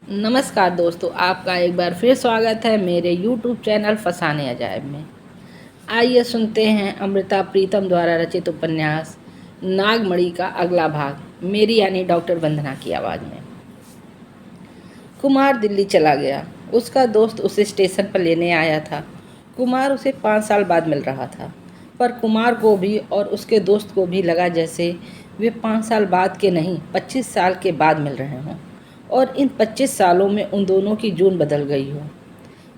नमस्कार दोस्तों, आपका एक बार फिर स्वागत है मेरे YouTube चैनल फसाने अजायब में। आइए सुनते हैं अमृता प्रीतम द्वारा रचित उपन्यास नागमणि का अगला भाग, मेरी यानी डॉक्टर वंदना की आवाज़ में। कुमार दिल्ली चला गया। उसका दोस्त उसे स्टेशन पर लेने आया था। कुमार उसे 5 साल बाद मिल रहा था, पर कुमार को भी और उसके दोस्त को भी लगा जैसे वे 5 साल बाद के नहीं 25 साल के बाद मिल रहे हों, और इन 25 सालों में उन दोनों की जून बदल गई हो।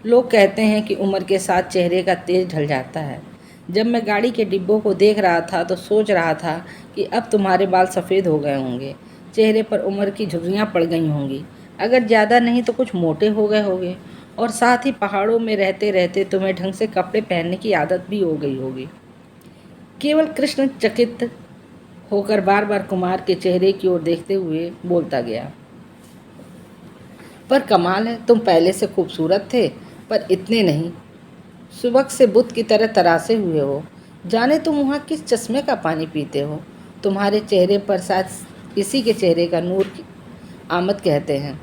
लोग कहते हैं कि उम्र के साथ चेहरे का तेज ढल जाता है। जब मैं गाड़ी के डिब्बों को देख रहा था तो सोच रहा था कि अब तुम्हारे बाल सफ़ेद हो गए होंगे, चेहरे पर उम्र की झुर्रियाँ पड़ गई होंगी, अगर ज़्यादा नहीं तो कुछ मोटे हो गए होंगे, और साथ ही पहाड़ों में रहते रहते तुम्हें ढंग से कपड़े पहनने की आदत भी हो गई होगी। केवल कृष्ण चकित होकर बार बार कुमार के चेहरे की ओर देखते हुए बोलता गया, पर कमाल है, तुम पहले से खूबसूरत थे, पर इतने नहीं। सुबह से बुत की तरह तरासे हुए हो। जाने तुम वहाँ किस चश्मे का पानी पीते हो। तुम्हारे चेहरे पर शायद इसी के चेहरे का नूर की आमद कहते हैं।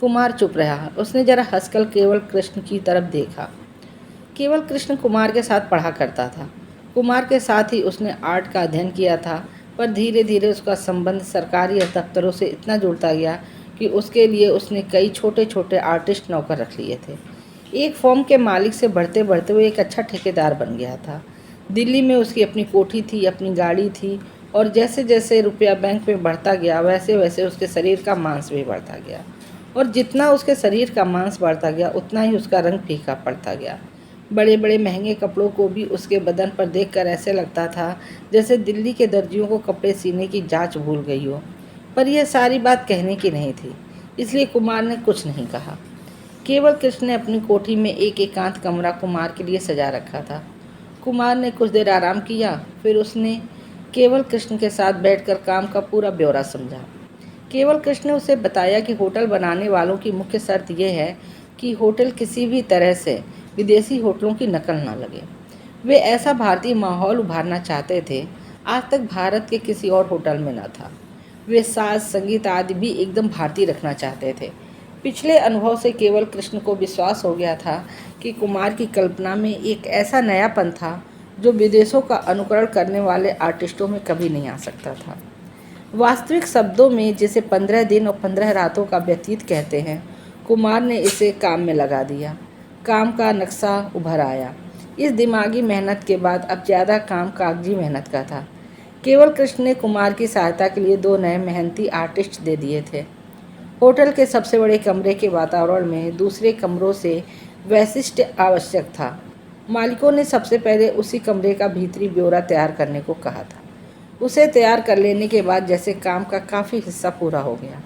कुमार चुप रहा। उसने जरा हंसकर केवल कृष्ण की तरफ देखा। केवल कृष्ण कुमार के साथ पढ़ा करता था। कुमार के साथ ही उसने आर्ट का अध्ययन किया था, पर धीरे धीरे उसका संबंध सरकारी दफ्तरों से इतना जुड़ता गया कि उसके लिए उसने कई छोटे छोटे आर्टिस्ट नौकर रख लिए थे। एक फॉर्म के मालिक से बढ़ते बढ़ते वो एक अच्छा ठेकेदार बन गया था। दिल्ली में उसकी अपनी कोठी थी, अपनी गाड़ी थी, और जैसे जैसे रुपया बैंक में बढ़ता गया वैसे वैसे उसके शरीर का मांस भी बढ़ता गया, और जितना उसके शरीर का मांस बढ़ता गया उतना ही उसका रंग फीका पड़ता गया। बड़े बड़े महंगे कपड़ों को भी उसके बदन पर देखकर ऐसे लगता था जैसे दिल्ली के दर्जियों को कपड़े सीने की जांच भूल गई हो। पर यह सारी बात कहने की नहीं थी, इसलिए कुमार ने कुछ नहीं कहा। केवल कृष्ण ने अपनी कोठी में एक एकांत कमरा कुमार के लिए सजा रखा था। कुमार ने कुछ देर आराम किया, फिर उसने केवल कृष्ण के साथ बैठकर काम का पूरा ब्यौरा समझा। केवल कृष्ण ने उसे बताया कि होटल बनाने वालों की मुख्य शर्त यह है कि होटल किसी भी तरह से विदेशी होटलों की नकल न लगे। वे ऐसा भारतीय माहौल उभारना चाहते थे, आज तक भारत के किसी और होटल में न था। वे साज संगीत आदि भी एकदम भारतीय रखना चाहते थे। पिछले अनुभव से केवल कृष्ण को विश्वास हो गया था कि कुमार की कल्पना में एक ऐसा नयापन था जो विदेशों का अनुकरण करने वाले आर्टिस्टों में कभी नहीं आ सकता था। वास्तविक शब्दों में जिसे 15 दिन और 15 रातों का व्यतीत कहते हैं, कुमार ने इसे काम में लगा दिया। काम का नक्शा उभर आया। इस दिमागी मेहनत के बाद अब ज़्यादा काम कागजी मेहनत का था। केवल कृष्ण ने कुमार की सहायता के लिए 2 नए मेहनती आर्टिस्ट दे दिए थे। होटल के सबसे बड़े कमरे के वातावरण में दूसरे कमरों से वैशिष्ट आवश्यक था। मालिकों ने सबसे पहले उसी कमरे का भीतरी ब्यौरा तैयार करने को कहा था। उसे तैयार कर लेने के बाद जैसे काम का काफ़ी हिस्सा पूरा हो गया।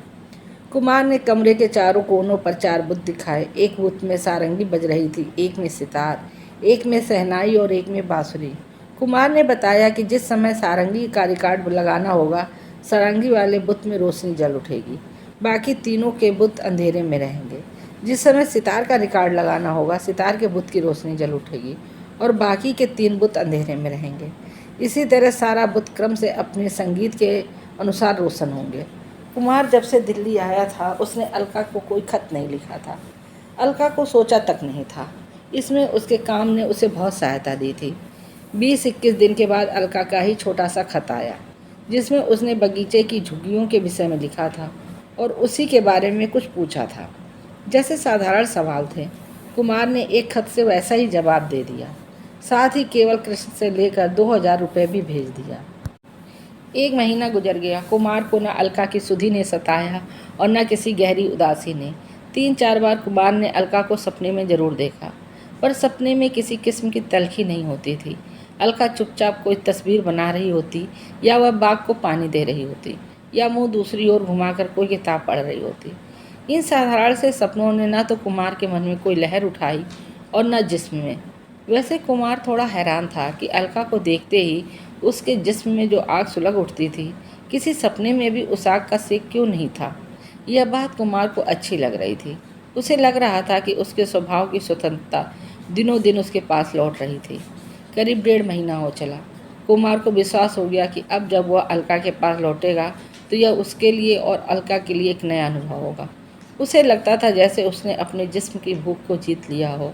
कुमार ने कमरे के चारों कोनों पर 4 बुत दिखाए। एक बुत में सारंगी बज रही थी, एक में सितार, एक में शहनाई और एक में बांसुरी। कुमार ने बताया कि जिस समय सारंगी का रिकॉर्ड लगाना होगा, सारंगी वाले बुत में रोशनी जल उठेगी, बाकी तीनों के बुत अंधेरे में रहेंगे। जिस समय सितार का रिकॉर्ड लगाना होगा, सितार के बुत की रोशनी जल उठेगी और बाकी के 3 बुत अंधेरे में रहेंगे। इसी तरह सारा बुत क्रम से अपने संगीत के अनुसार रोशन होंगे। कुमार जब से दिल्ली आया था उसने अलका को कोई खत नहीं लिखा था। अलका को सोचा तक नहीं था। इसमें उसके काम ने उसे बहुत सहायता दी थी। 20-21 दिन के बाद अलका का ही छोटा सा खत आया, जिसमें उसने बगीचे की झुग्गियों के विषय में लिखा था और उसी के बारे में कुछ पूछा था। जैसे साधारण सवाल थे, कुमार ने एक खत से वैसा ही जवाब दे दिया। साथ ही केवल कृष्ण से लेकर 2000 रुपये भी भेज दिया। 1 महीना गुजर गया। कुमार को न अलका की सुधि ने सताया और न किसी गहरी उदासी ने। 3-4 बार कुमार ने अलका को सपने में जरूर देखा, पर सपने में किसी किस्म की तलखी नहीं होती थी। अलका चुपचाप कोई तस्वीर बना रही होती, या वह बाग को पानी दे रही होती, या मुंह दूसरी ओर घुमाकर कोई किताब पढ़ रही होती। इन साधारण से सपनों ने न तो कुमार के मन में कोई लहर उठाई और न जिस्म में। वैसे कुमार थोड़ा हैरान था कि अलका को देखते ही उसके जिस्म में जो आग सुलग उठती थी, किसी सपने में भी उस आग का सेक क्यों नहीं था। यह बात कुमार को अच्छी लग रही थी। उसे लग रहा था कि उसके स्वभाव की स्वतंत्रता दिनों दिन उसके पास लौट रही थी। करीब 1.5 महीना हो चला। कुमार को विश्वास हो गया कि अब जब वह अलका के पास लौटेगा तो यह उसके लिए और अलका के लिए एक नया अनुभव होगा। उसे लगता था जैसे उसने अपने जिस्म की भूख को जीत लिया हो।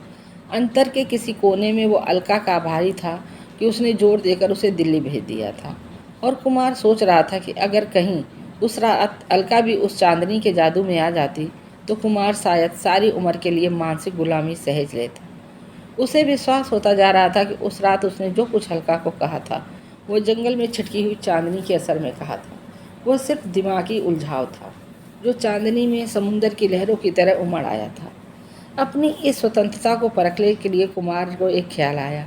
अंतर के किसी कोने में वो अलका का आभारी था कि उसने जोर देकर उसे दिल्ली भेज दिया था। और कुमार सोच रहा था कि अगर कहीं उस रात अलका भी उस चांदनी के जादू में आ जाती तो कुमार शायद सारी उम्र के लिए मानसिक गुलामी सहज लेता। उसे विश्वास होता जा रहा था कि उस रात उसने जो कुछ अलका को कहा था वो जंगल में छिटकी हुई चांदनी के असर में कहा था। वह सिर्फ दिमागी उलझाव था जो चांदनी में समुंदर की लहरों की तरह उमड़ आया था। अपनी इस स्वतंत्रता को परखने के लिए कुमार को एक ख्याल आया।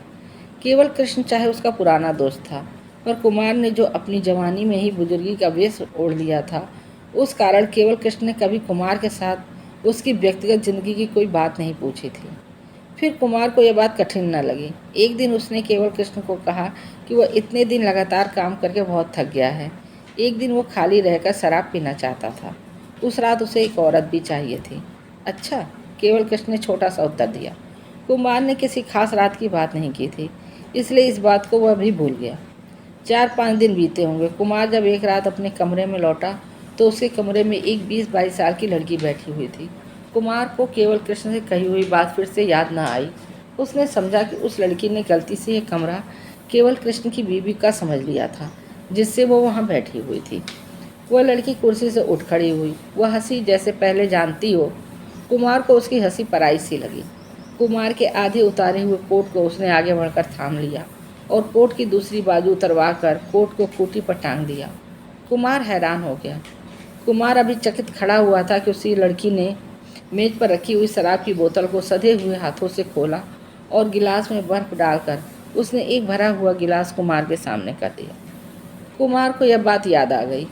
केवल कृष्ण चाहे उसका पुराना दोस्त था, पर कुमार ने जो अपनी जवानी में ही बुजुर्गी का वेश ओढ़ लिया था, उस कारण केवल कृष्ण ने कभी कुमार के साथ उसकी व्यक्तिगत जिंदगी की कोई बात नहीं पूछी थी। फिर कुमार को यह बात कठिन न लगी। एक दिन उसने केवल कृष्ण को कहा कि वह इतने दिन लगातार काम करके बहुत थक गया है। एक दिन वो खाली रहकर शराब पीना चाहता था। उस रात उसे एक औरत भी चाहिए थी। अच्छा, केवल कृष्ण ने छोटा सा उत्तर दिया। कुमार ने किसी खास रात की बात नहीं की थी, इसलिए इस बात को वह भी भूल गया। 4-5 दिन बीते होंगे। कुमार जब एक रात अपने कमरे में लौटा तो उसके कमरे में एक 20-22 साल की लड़की बैठी हुई थी। कुमार को केवल कृष्ण से कही हुई बात फिर से याद न आई। उसने समझा कि उस लड़की ने गलती से यह कमरा केवल कृष्ण की बीवी का समझ लिया था, जिससे वो वहाँ बैठी हुई थी। वह लड़की कुर्सी से उठ खड़ी हुई। वह हंसी जैसे पहले जानती हो। कुमार को उसकी हंसी पराई सी लगी। कुमार के आधे उतारे हुए कोट को उसने आगे बढ़कर थाम लिया और कोट की दूसरी बाजू उतरवा कर कोट को खूंटी पर टांग दिया। कुमार हैरान हो गया। कुमार अभी चकित खड़ा हुआ था कि उसी लड़की ने मेज पर रखी हुई शराब की बोतल को सधे हुए हाथों से खोला और गिलास में बर्फ डालकर उसने एक भरा हुआ गिलास कुमार के सामने कर दिया। कुमार को यह बात याद आ गई,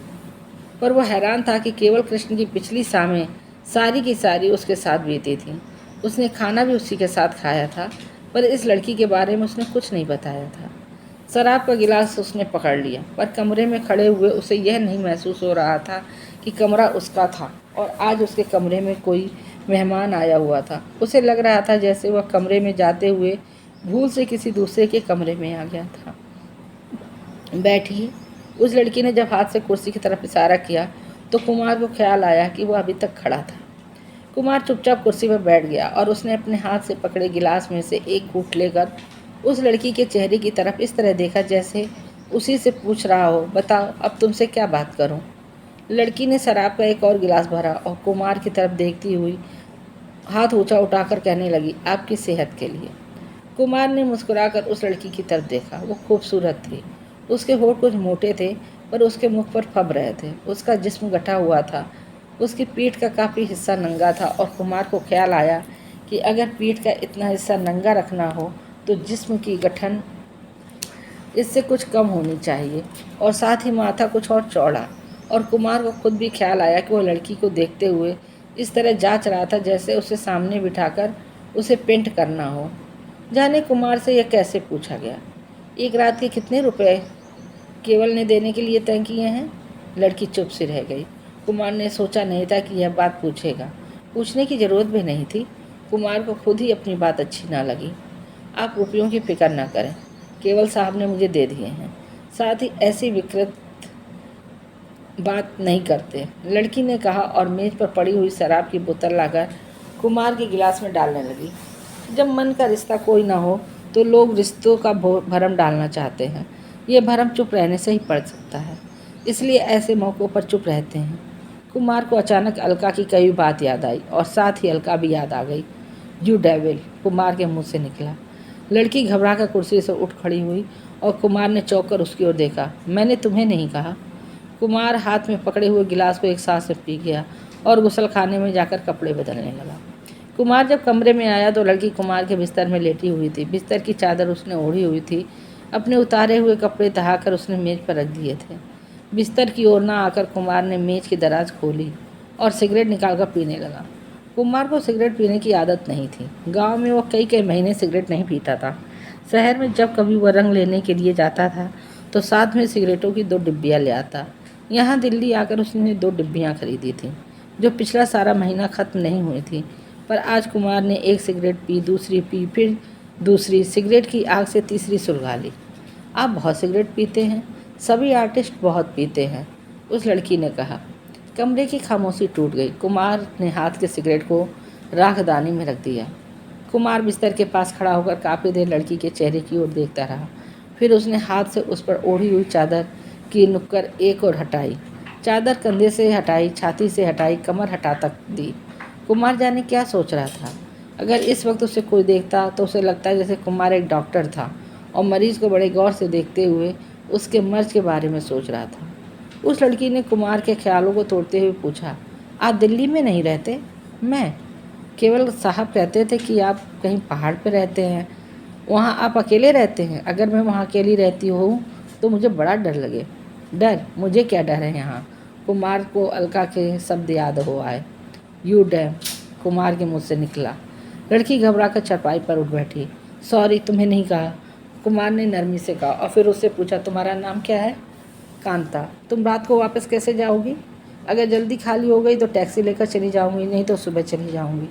पर वह हैरान था कि केवल कृष्ण की पिछली शामें सारी की सारी उसके साथ बीती थी। उसने खाना भी उसी के साथ खाया था, पर इस लड़की के बारे में उसने कुछ नहीं बताया था। शराब का गिलास उसने पकड़ लिया, पर कमरे में खड़े हुए उसे यह नहीं महसूस हो रहा था कि कमरा उसका था और आज उसके कमरे में कोई मेहमान आया हुआ था। उसे लग रहा था जैसे वह कमरे में जाते हुए भूल से किसी दूसरे के कमरे में आ गया था। बैठिए। उस लड़की ने जब हाथ से कुर्सी की तरफ इशारा किया तो कुमार को ख्याल आया कि वह अभी तक खड़ा था। कुमार चुपचाप कुर्सी पर बैठ गया और उसने अपने हाथ से पकड़े गिलास में से एक घूंट लेकर उस लड़की के चेहरे की तरफ इस तरह देखा जैसे उसी से पूछ रहा हो, बताओ अब तुमसे क्या बात करूं। लड़की ने शराब का एक और गिलास भरा और कुमार की तरफ देखती हुई हाथ ऊंचा उठाकर कहने लगी, आपकी सेहत के लिए। कुमार ने मुस्कुराकर उस लड़की की तरफ देखा। वो खूबसूरत थी। उसके होठ कुछ मोटे थे, पर उसके मुख पर फब रहे थे। उसका जिस्म गठा हुआ था। उसकी पीठ का काफ़ी हिस्सा नंगा था और कुमार को ख्याल आया कि अगर पीठ का इतना हिस्सा नंगा रखना हो तो जिस्म की गठन इससे कुछ कम होनी चाहिए और साथ ही माथा कुछ और चौड़ा। और कुमार को खुद भी ख्याल आया कि वह लड़की को देखते हुए इस तरह जांच रहा था जैसे उसे सामने बिठाकर उसे पेंट करना हो। जाने कुमार से यह कैसे पूछा गया। एक रात के कितने रुपए केवल ने देने के लिए तय किए हैं। लड़की चुप सी रह गई। कुमार ने सोचा नहीं था कि यह बात पूछेगा। पूछने की जरूरत भी नहीं थी। कुमार को खुद ही अपनी बात अच्छी ना लगी। आप रुपयों की फिक्र ना करें, केवल साहब ने मुझे दे दिए हैं। साथ ही ऐसी विकृत बात नहीं करते, लड़की ने कहा और मेज पर पड़ी हुई शराब की बोतल लाकर कुमार के गिलास में डालने लगी। जब मन का रिश्ता कोई ना हो तो लोग रिश्तों का भरम डालना चाहते हैं। ये भरम चुप रहने से ही पड़ सकता है, इसलिए ऐसे मौक़ों पर चुप रहते हैं। कुमार को अचानक अलका की कई बात याद आई और साथ ही अलका भी याद आ गई। यू डेविल, कुमार के मुंह से निकला। लड़की घबरा कर कुर्सी से उठ खड़ी हुई और कुमार ने चौंक कर उसकी ओर देखा। मैंने तुम्हें नहीं कहा। कुमार हाथ में पकड़े हुए गिलास को एक सांस से पी गया और गुसलखाने में जाकर कपड़े बदलने लगा। कुमार जब कमरे में आया तो लड़की कुमार के बिस्तर में लेटी हुई थी। बिस्तर की चादर उसने ओढ़ी हुई थी। अपने उतारे हुए कपड़े तहाकर उसने मेज पर रख दिए थे। बिस्तर की ओर ना आकर कुमार ने मेज की दराज खोली और सिगरेट निकालकर पीने लगा। कुमार को सिगरेट पीने की आदत नहीं थी। गांव में वो कई कई महीने सिगरेट नहीं पीता था। शहर में जब कभी वह रंग लेने के लिए जाता था तो साथ में सिगरेटों की 2 डिब्बियाँ ले आता। यहाँ दिल्ली आकर उसने 2 डिब्बियाँ खरीदी थीं जो पिछला सारा महीना ख़त्म नहीं हुई थी। पर आज कुमार ने एक सिगरेट पी, दूसरी पी, फिर दूसरी। सिगरेट की आग से तीसरी सुलगा ली। आप बहुत सिगरेट पीते हैं। सभी आर्टिस्ट बहुत पीते हैं, उस लड़की ने कहा। कमरे की खामोशी टूट गई। कुमार ने हाथ के सिगरेट को राखदानी में रख दिया। कुमार बिस्तर के पास खड़ा होकर काफ़ी देर लड़की के चेहरे की ओर देखता रहा। फिर उसने हाथ से उस पर ओढ़ी हुई चादर की नुक्कड़ एक और हटाई। चादर कंधे से हटाई, छाती से हटाई, कमर हटा तक दी। कुमार जाने क्या सोच रहा था। अगर इस वक्त उसे कोई देखता तो उसे लगता जैसे कुमार एक डॉक्टर था और मरीज को बड़े गौर से देखते हुए उसके मर्ज के बारे में सोच रहा था। उस लड़की ने कुमार के ख्यालों को तोड़ते हुए पूछा, आप दिल्ली में नहीं रहते? मैं केवल साहब कहते थे कि आप कहीं पहाड़ पर रहते हैं। वहाँ आप अकेले रहते हैं? अगर मैं वहाँ अकेली रहती हूँ तो मुझे बड़ा डर लगे। डर? मुझे क्या डर है यहाँ? कुमार को अलका के शब्द याद हो आए। यू डैम, कुमार के मुँह से निकला। लड़की घबरा कर चरपाई पर उठ बैठी। सॉरी, तुम्हें नहीं कहा, कुमार ने नरमी से कहा और फिर उससे पूछा, तुम्हारा नाम क्या है? कांता। तुम रात को वापस कैसे जाओगी? अगर जल्दी खाली हो गई तो टैक्सी लेकर चली जाऊंगी, नहीं तो सुबह चली जाऊंगी।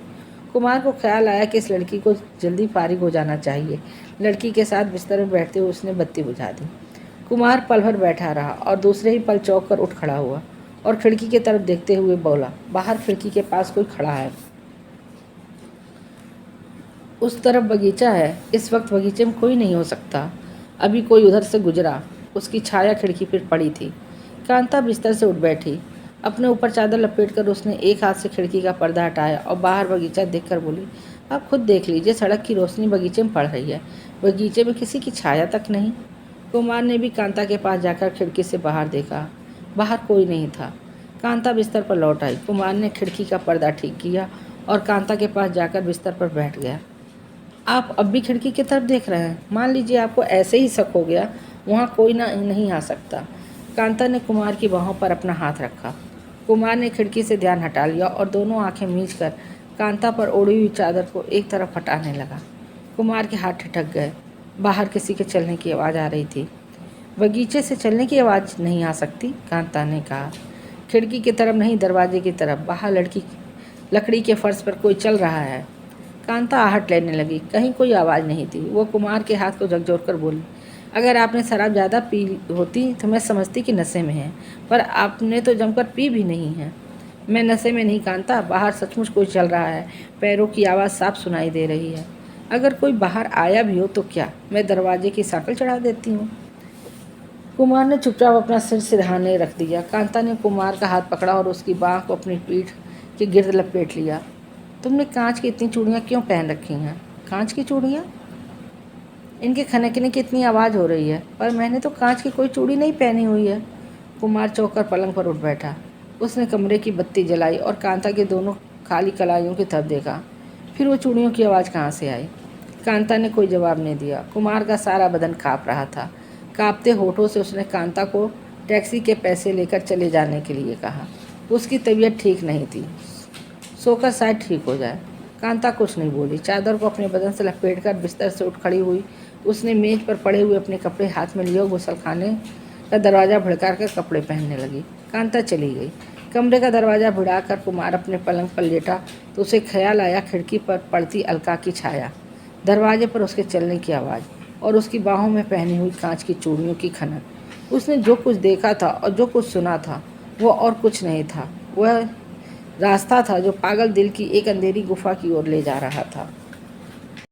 कुमार को ख्याल आया कि इस लड़की को जल्दी फारिग हो जाना चाहिए। लड़की के साथ बिस्तर में बैठते हुए उसने बत्ती बुझा दी। कुमार पल भर बैठा रहा और दूसरे ही पल चौंक कर उठ खड़ा हुआ और खिड़की की तरफ देखते हुए बोला, बाहर खिड़की के पास कोई खड़ा है। उस तरफ बगीचा है। इस वक्त बगीचे में कोई नहीं हो सकता। अभी कोई उधर से गुजरा। उसकी छाया खिड़की पर पड़ी थी। कांता बिस्तर से उठ बैठी। अपने ऊपर चादर लपेटकर उसने एक हाथ से खिड़की का पर्दा हटाया और बाहर बगीचा देखकर बोली, आप खुद देख लीजिए, सड़क की रोशनी बगीचे में पड़ रही है। बगीचे में किसी की छाया तक नहीं। कुमार ने भी कांता के पास जाकर खिड़की से बाहर देखा। बाहर कोई नहीं था। कांता बिस्तर पर लौट आई। कुमार ने खिड़की का पर्दा ठीक किया और कांता के पास जाकर बिस्तर पर बैठ गया। आप अब भी खिड़की की तरफ देख रहे हैं? मान लीजिए आपको ऐसे ही शक हो गया, वहाँ कोई नहीं आ सकता। कांता ने कुमार की बाहों पर अपना हाथ रखा। कुमार ने खिड़की से ध्यान हटा लिया और दोनों आंखें मीच कर कांता पर ओढ़ी हुई चादर को एक तरफ हटाने लगा। कुमार के हाथ ठिठक गए। बाहर किसी के चलने की आवाज़ आ रही थी। बगीचे से चलने की आवाज़ नहीं आ सकती, कांता ने कहा। खिड़की की तरफ नहीं, दरवाजे की तरफ। बाहर लकड़ी के फर्श पर कोई चल रहा है। कांता आहट लेने लगी। कहीं कोई आवाज़ नहीं थी। वो कुमार के हाथ को झकझोर कर बोली, अगर आपने शराब ज़्यादा पी होती तो मैं समझती कि नशे में है, पर आपने तो जमकर पी भी नहीं है। मैं नशे में नहीं कांता, बाहर सचमुच कोई चल रहा है। पैरों की आवाज़ साफ सुनाई दे रही है। अगर कोई बाहर आया भी हो तो क्या, मैं दरवाजे की सांकल चढ़ा देती हूँ। कुमार ने चुपचाप अपना सिर सिरहाने रख दिया। कांता ने कुमार का हाथ पकड़ा और उसकी बाँह को अपनी पीठ के गिर्द लपेट लिया। तुमने कांच की इतनी चूड़ियाँ क्यों पहन रखी हैं? कांच की चूड़ियाँ? इनके खनकने की इतनी आवाज़ हो रही है, पर मैंने तो कांच की कोई चूड़ी नहीं पहनी हुई है। कुमार चौंक कर पलंग पर उठ बैठा। उसने कमरे की बत्ती जलाई और कांता के दोनों खाली कलाइयों की तरफ देखा। फिर वो चूड़ियों की आवाज़ कहाँ से आई? कांता ने कोई जवाब नहीं दिया। कुमार का सारा बदन काँप रहा था। काँपते होठों से उसने कांता को टैक्सी के पैसे लेकर चले जाने के लिए कहा। उसकी तबीयत ठीक नहीं थी, सोकर शायद ठीक हो जाए। कांता कुछ नहीं बोली। चादर को अपने बदन से लपेटकर बिस्तर से उठ खड़ी हुई। उसने मेज पर पड़े हुए अपने कपड़े हाथ में लिए और गुसलखाने का दरवाज़ा भड़का कर कपड़े पहनने लगी। कांता चली गई। कमरे का दरवाज़ा भिड़ाकर कुमार अपने पलंग पर लेटा तो उसे ख्याल आया खिड़की पर पड़ती अलका की छाया, दरवाजे पर उसके चलने की आवाज़ और उसकी बाहों में पहनी हुई कांच की चूड़ियों की खनक। उसने जो कुछ देखा था और जो कुछ सुना था वो और कुछ नहीं था। वह रास्ता था जो पागल दिल की एक अंधेरी गुफा की ओर ले जा रहा था।